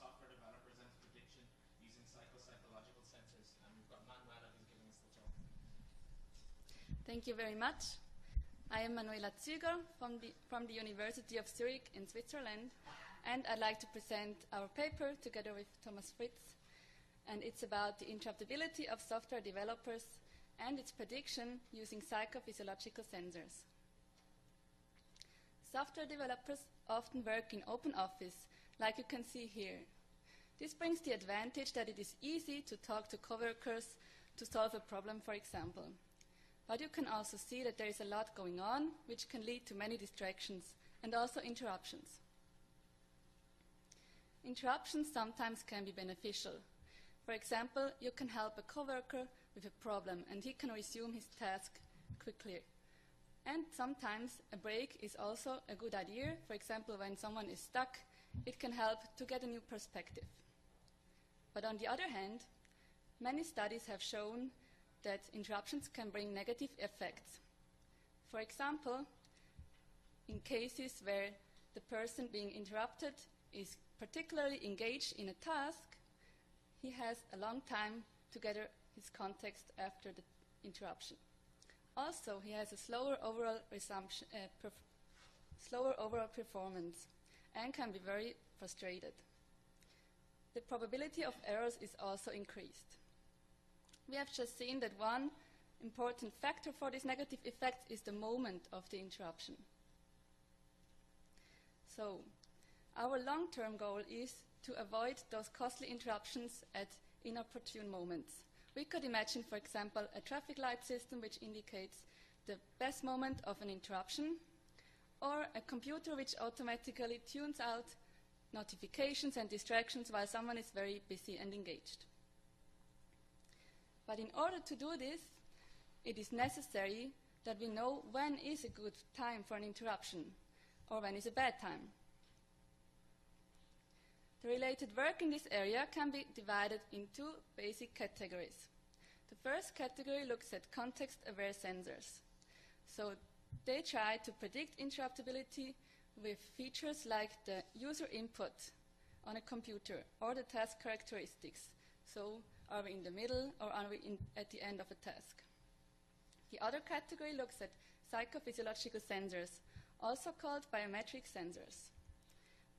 software developers and prediction using psycho-psychological sensors. And we've got Manuela who's giving us the talk. Thank you very much. I am Manuela from the University of Zurich in Switzerland, and I'd like to present our paper together with Thomas Fritz, and it's about the interruptibility of software developers and its prediction using psycho-physiological sensors. Software developers often work in open office, like you can see here. This brings the advantage that it is easy to talk to coworkers to solve a problem, for example. But you can also see that there is a lot going on, which can lead to many distractions and also interruptions. Interruptions sometimes can be beneficial. For example, you can help a coworker with a problem and he can resume his task quickly. And sometimes a break is also a good idea. For example, when someone is stuck, it can help to get a new perspective. But on the other hand, many studies have shown that interruptions can bring negative effects. For example, in cases where the person being interrupted is particularly engaged in a task, he has a long time to gather his context after the interruption. Also, he has a slower overall performance and can be very frustrated. The probability of errors is also increased. We have just seen that one important factor for this negative effect is the moment of the interruption. So, our long-term goal is to avoid those costly interruptions at inopportune moments. We could imagine, for example, a traffic light system which indicates the best moment of an interruption, or a computer which automatically tunes out notifications and distractions while someone is very busy and engaged. But in order to do this, it is necessary that we know when is a good time for an interruption or when is a bad time. The related work in this area can be divided into basic categories. The first category looks at context-aware sensors. So they try to predict interruptibility with features like the user input on a computer or the task characteristics. So are we in the middle or are we at the end of a task? The other category looks at psycho-physiological sensors, also called biometric sensors.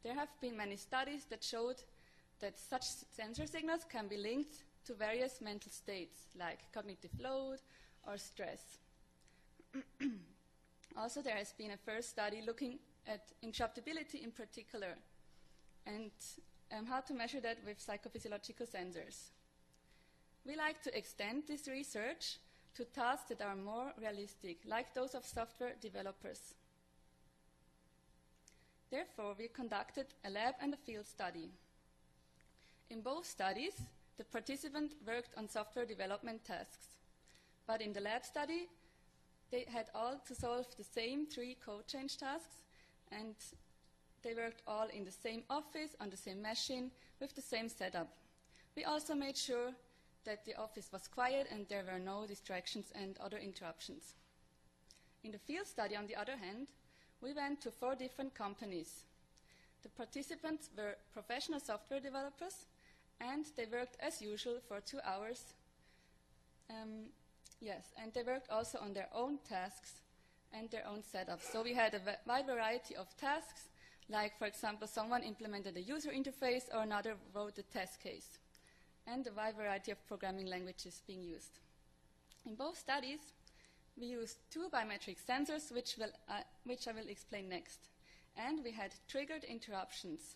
There have been many studies that showed that such sensor signals can be linked to various mental states, like cognitive load or stress. Also, there has been a first study looking at interruptibility in particular, and how to measure that with psycho-physiological sensors. We like to extend this research to tasks that are more realistic, like those of software developers. Therefore, we conducted a lab and a field study. In both studies, the participant worked on software development tasks. But in the lab study, they had all to solve the same 3 code change tasks, and they worked all in the same office, on the same machine, with the same setup. We also made sure that the office was quiet and there were no distractions and other interruptions. In the field study, on the other hand, we went to 4 different companies. The participants were professional software developers, and they worked as usual for 2 hours. And they worked also on their own tasks and their own setups. So we had a wide variety of tasks, like, for example, someone implemented a user interface or another wrote a test case, and a wide variety of programming languages being used. In both studies, we used 2 biometric sensors, which I will explain next. And we had triggered interruptions.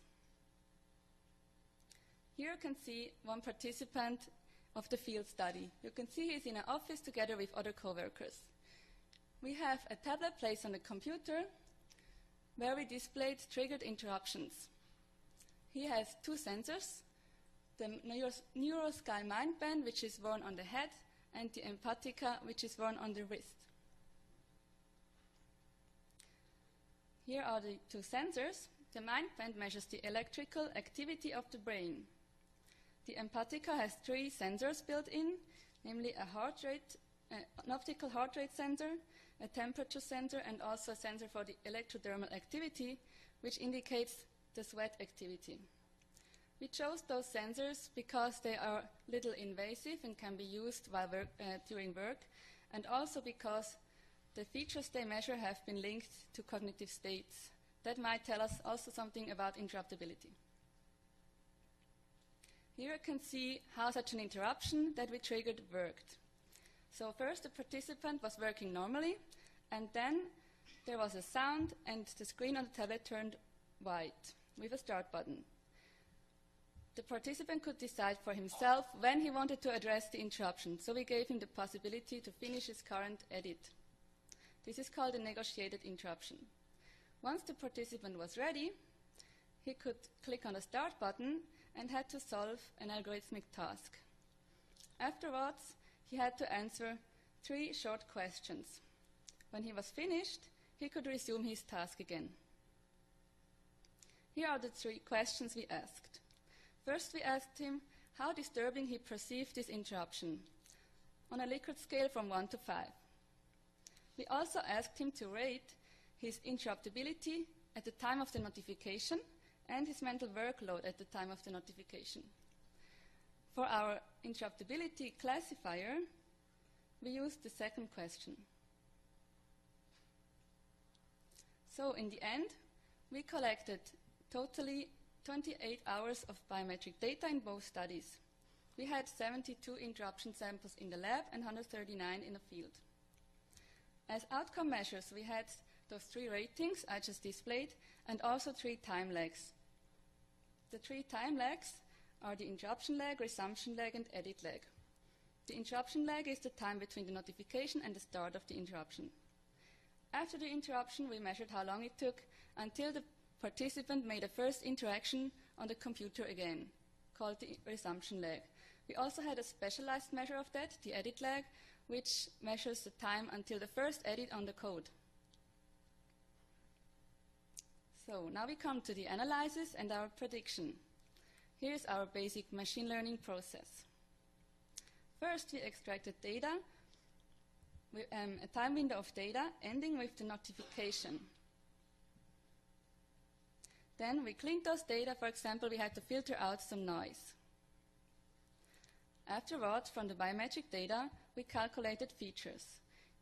Here you can see one participant of the field study. You can see he's in an office together with other coworkers. We have a tablet placed on the computer where we displayed triggered interruptions. He has 2 sensors, the neurosky mind band, which is worn on the head, and the empatica, which is worn on the wrist. Here are the 2 sensors. The mind band measures the electrical activity of the brain. The empatica has 3 sensors built in, namely an optical heart rate sensor, a temperature sensor, and also a sensor for the electrodermal activity, which indicates the sweat activity. We chose those sensors because they are little invasive and can be used while during work, and also because the features they measure have been linked to cognitive states. That might tell us also something about interruptibility. Here you can see how such an interruption that we triggered worked. So first the participant was working normally, and then there was a sound and the screen on the tablet turned white with a start button. The participant could decide for himself when he wanted to address the interruption, so we gave him the possibility to finish his current edit. This is called a negotiated interruption. Once the participant was ready, he could click on the start button and had to solve an algorithmic task. Afterwards, he had to answer 3 short questions. When he was finished, he could resume his task again. Here are the 3 questions we asked. First, we asked him how disturbing he perceived this interruption on a Likert scale from 1 to 5. We also asked him to rate his interruptibility at the time of the notification and his mental workload at the time of the notification. For our interruptibility classifier, we used the second question. So in the end, we collected totally 28 hours of biometric data in both studies. We had 72 interruption samples in the lab and 139 in the field. As outcome measures, we had those 3 ratings I just displayed and also 3 time lags. The 3 time lags are the interruption lag, resumption lag, and edit lag. The interruption lag is the time between the notification and the start of the interruption. After the interruption, we measured how long it took until the participant made a first interaction on the computer again, called the resumption lag. We also had a specialized measure of that, the edit lag, which measures the time until the first edit on the code. So now we come to the analysis and our prediction. Here's our basic machine learning process. First, we extracted data, a time window of data ending with the notification. Then we cleaned those data. For example, we had to filter out some noise. Afterwards, from the biometric data, we calculated features.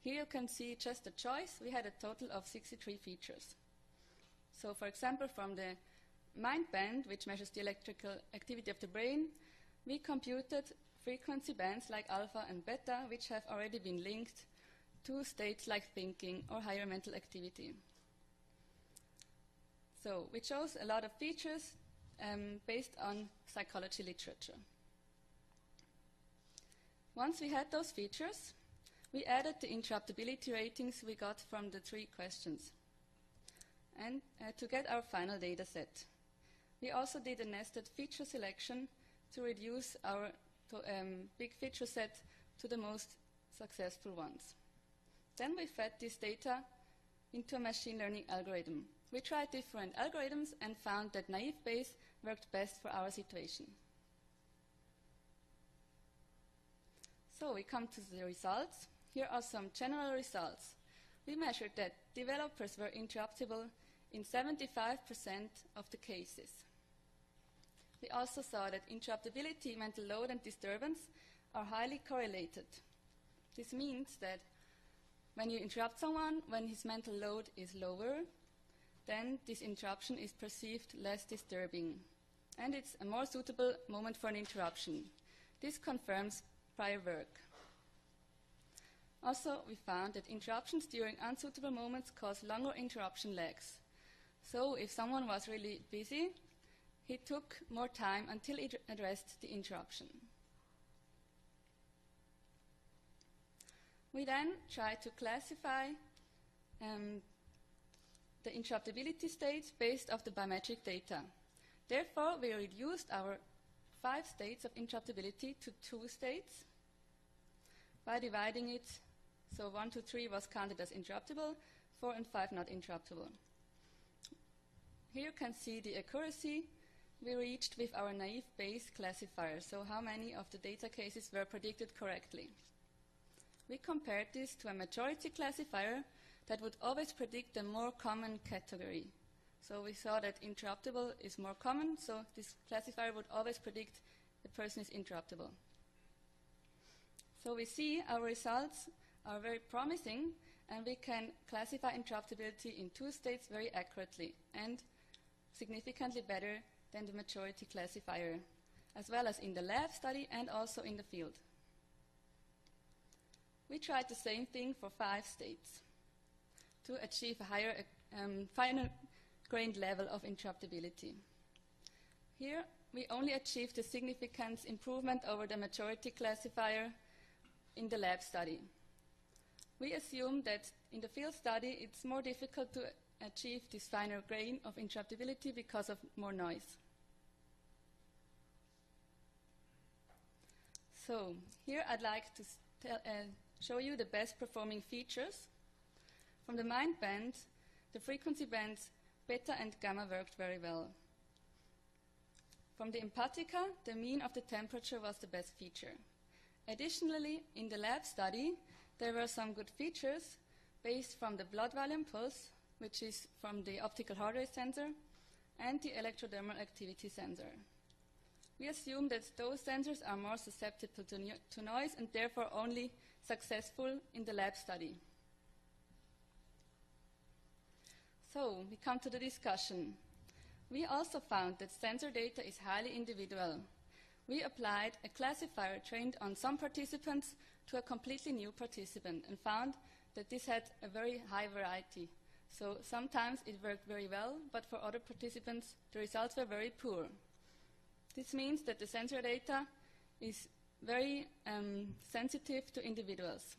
Here you can see just a choice. We had a total of 63 features. So, for example, from the mind band, which measures the electrical activity of the brain, we computed frequency bands like alpha and beta, which have already been linked to states like thinking or higher mental activity. So we chose a lot of features based on psychology literature. Once we had those features, we added the interruptibility ratings we got from the 3 questions and to get our final data set. We also did a nested feature selection to reduce our big feature set to the most successful ones. Then we fed this data into a machine learning algorithm. We tried different algorithms and found that naive Bayes worked best for our situation. So we come to the results. Here are some general results. We measured that developers were interruptible in 75% of the cases. We also saw that interruptibility, mental load, and disturbance are highly correlated. This means that when you interrupt someone, when his mental load is lower, then this interruption is perceived less disturbing, and it's a more suitable moment for an interruption. This confirms prior work. Also, we found that interruptions during unsuitable moments cause longer interruption lags. So if someone was really busy, he took more time until he addressed the interruption. We then tried to classify the interruptibility states based off the biometric data. Therefore, we reduced our 5 states of interruptibility to 2 states by dividing it. So 1 to 3 was counted as interruptible, 4 and 5 not interruptible. Here you can see the accuracy we reached with our naive Bayes classifier, so how many of the data cases were predicted correctly. We compared this to a majority classifier that would always predict the more common category. So we saw that interruptible is more common, so this classifier would always predict the person is interruptible. So we see our results are very promising, and we can classify interruptibility in 2 states very accurately and significantly better than the majority classifier, as well as in the lab study and also in the field. We tried the same thing for 5 states to achieve a higher finer-grained level of interruptibility. Here, we only achieved a significant improvement over the majority classifier in the lab study. We assume that in the field study, it's more difficult to achieve this finer grain of interruptibility because of more noise. So here I'd like to show you the best performing features. From the mind band, the frequency bands beta and gamma worked very well. From the empatica, the mean of the temperature was the best feature. Additionally, in the lab study, there were some good features based from the blood volume pulse, which is from the optical heart rate sensor, and the electrodermal activity sensor. We assume that those sensors are more susceptible to noise and therefore only successful in the lab study. So we come to the discussion. We also found that sensor data is highly individual. We applied a classifier trained on some participants to a completely new participant and found that this had a very high variety. So sometimes it worked very well, but for other participants, the results were very poor. This means that the sensor data is very sensitive to individuals.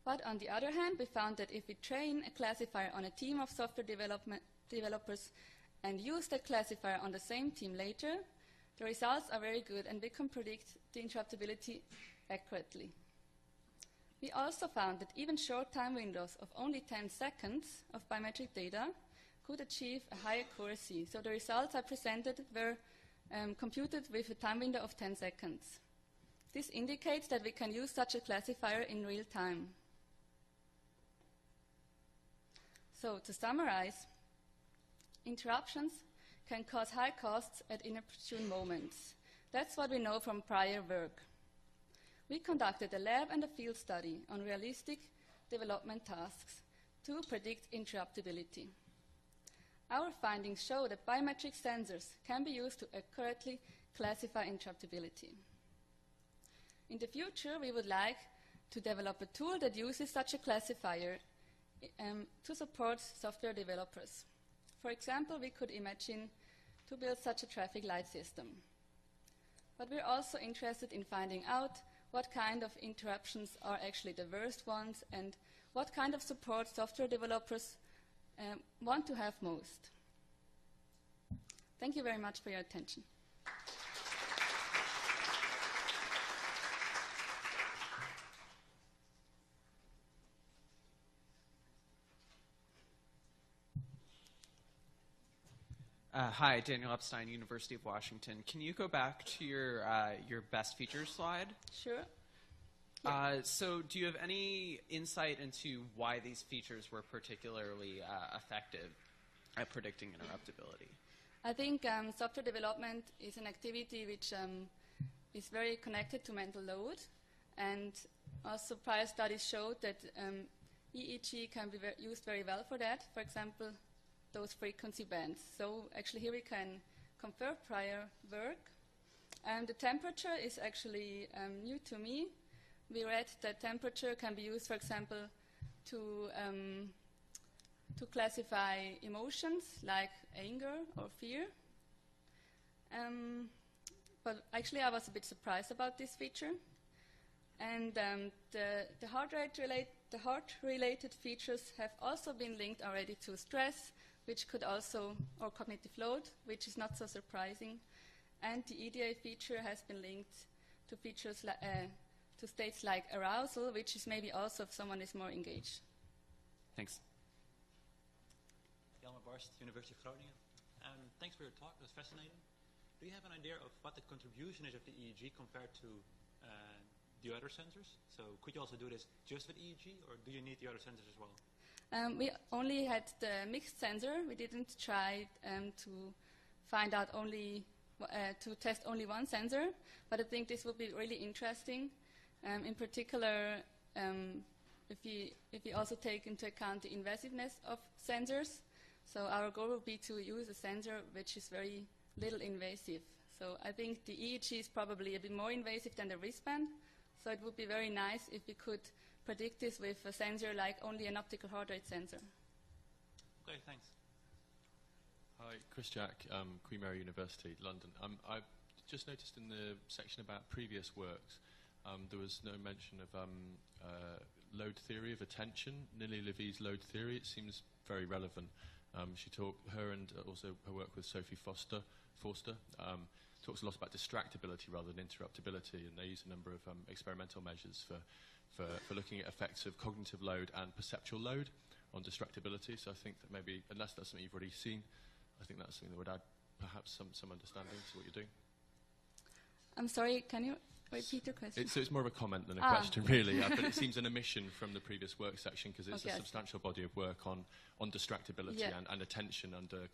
But on the other hand, we found that if we train a classifier on a team of software developers and use that classifier on the same team later, the results are very good and we can predict the interruptibility accurately. We also found that even short time windows of only 10 seconds of biometric data could achieve a high accuracy. So the results I presented were computed with a time window of 10 seconds. This indicates that we can use such a classifier in real time. So to summarize, interruptions can cause high costs at inopportune moments. That's what we know from prior work. We conducted a lab and a field study on realistic development tasks to predict interruptibility. Our findings show that biometric sensors can be used to accurately classify interruptibility. In the future, we would like to develop a tool that uses such a classifier to support software developers. For example, we could imagine to build such a traffic light system. But we're also interested in finding out what kind of interruptions are actually the worst ones and what kind of support software developers want to have most. Thank you very much for your attention. Hi, Daniel Epstein, University of Washington. Can you go back to your best features slide? Sure. So do you have any insight into why these features were particularly effective at predicting interruptibility? I think software development is an activity which is very connected to mental load, and also prior studies showed that EEG can be used very well for that. For example, those frequency bands. So actually here we can compare prior work. And the temperature is actually new to me. We read that temperature can be used, for example, to classify emotions like anger or fear. But actually I was a bit surprised about this feature. And the heart-related features have also been linked already to stress, which could also, or cognitive load, which is not so surprising. And the EDA feature has been linked to features to states like arousal, which is maybe also if someone is more engaged. Thanks. Jelmer Barst, University of Groningen. Thanks for your talk, it was fascinating. Do you have an idea of what the contribution is of the EEG compared to the other sensors? So could you also do this just with EEG, or do you need the other sensors as well? We only had the mixed sensor. We didn't try to find out to test only one sensor, but I think this would be really interesting. In particular, if you also take into account the invasiveness of sensors. So our goal would be to use a sensor which is very little invasive. So I think the EEG is probably a bit more invasive than the wristband. So it would be very nice if we could predict this with a sensor like only an optical heart rate sensor. Okay, thanks. Hi, Chris Jack, Queen Mary University, London. I've just noticed in the section about previous works, there was no mention of load theory of attention, Nili Levy's load theory. It seems very relevant. Her and also her work with Sophie Forster, talks a lot about distractibility rather than interruptibility, and they use a number of experimental measures for looking at effects of cognitive load and perceptual load on distractibility. So I think that maybe, unless that's something you've already seen, I think that's something that would add perhaps some understanding to what you're doing. I'm sorry, can you repeat the question? So it's more of a comment than a question, really, but it seems an omission from the previous work section because it's a substantial body of work on distractibility and attention under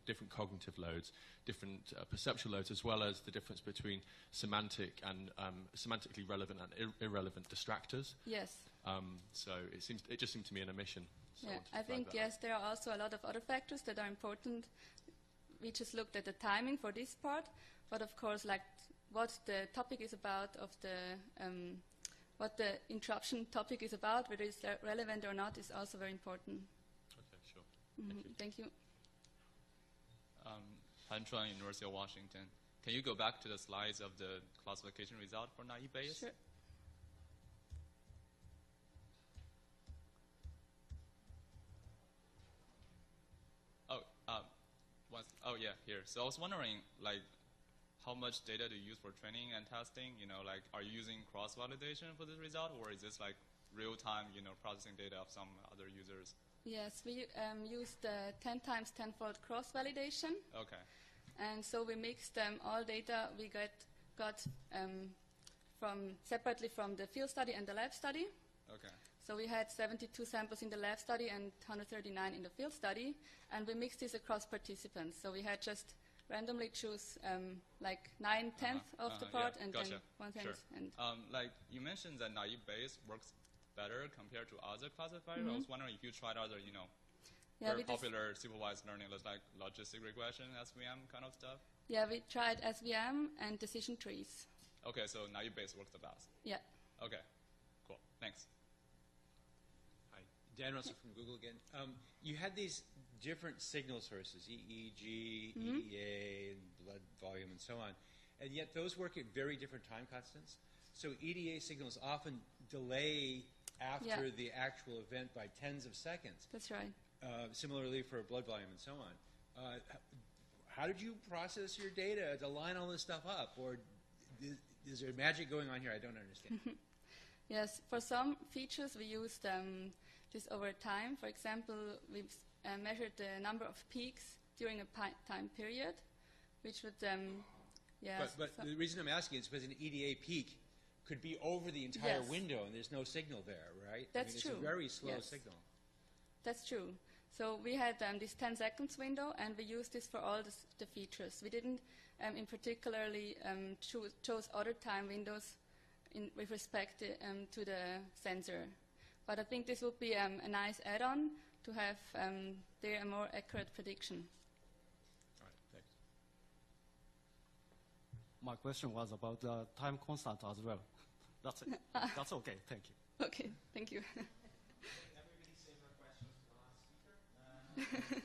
different cognitive loads, different perceptual loads, as well as the difference between semantic and semantically relevant and irrelevant distractors. Yes. So it just seemed to me an omission. So I think, yes, there are also a lot of other factors that are important. We just looked at the timing for this part, but of course, like what the topic is about what the interruption topic is about, whether it's relevant or not, is also very important. Okay, sure. Thank you. Han Chuan, University of Washington. Can you go back to the slides of the classification result for naive Bayes? Sure. Yeah, here. So I was wondering, like, how much data do you use for training and testing? You know, like, are you using cross-validation for this result, or is this like real-time, processing data of some other users? Yes, we used the 10 times 10-fold cross-validation. Okay. And so we mixed all data we got separately from the field study and the lab study. Okay. So we had 72 samples in the lab study and 139 in the field study, and we mixed this across participants. So we had just randomly choose like 9/10 of the part and gotcha. then 1/10. Sure. And like you mentioned that naive Bayes works better compared to other classifiers. I was wondering if you tried other, very popular supervised learning, like logistic regression, SVM kind of stuff. Yeah, we tried SVM and decision trees. Okay, so naive Bayes works the best. Yeah. Okay, cool. Thanks. Hi, Dan Russell from Google again. You had these different signal sources, EEG, EDA, and blood volume, and so on, and yet those work at very different time constants. So EDA signals often delay after the actual event by tens of seconds. That's right. Similarly for blood volume and so on. How did you process your data to line all this stuff up? Or is there magic going on here? I don't understand. Yes, for some features we used this over time. For example, we've measured the number of peaks during a time period, which would, But the reason I'm asking is because an EDA peak could be over the entire window and there's no signal there, right? That's true. It's a very slow signal. That's true. So we had this 10 seconds window, and we used this for all the features. We didn't, in particularly, chose other time windows with respect to the sensor. But I think this would be a nice add-on to have there a more accurate prediction. All right, thanks. My question was about the time constant as well. That's it. That's okay. Thank you. Okay, thank you. Everybody save our questions for the last speaker.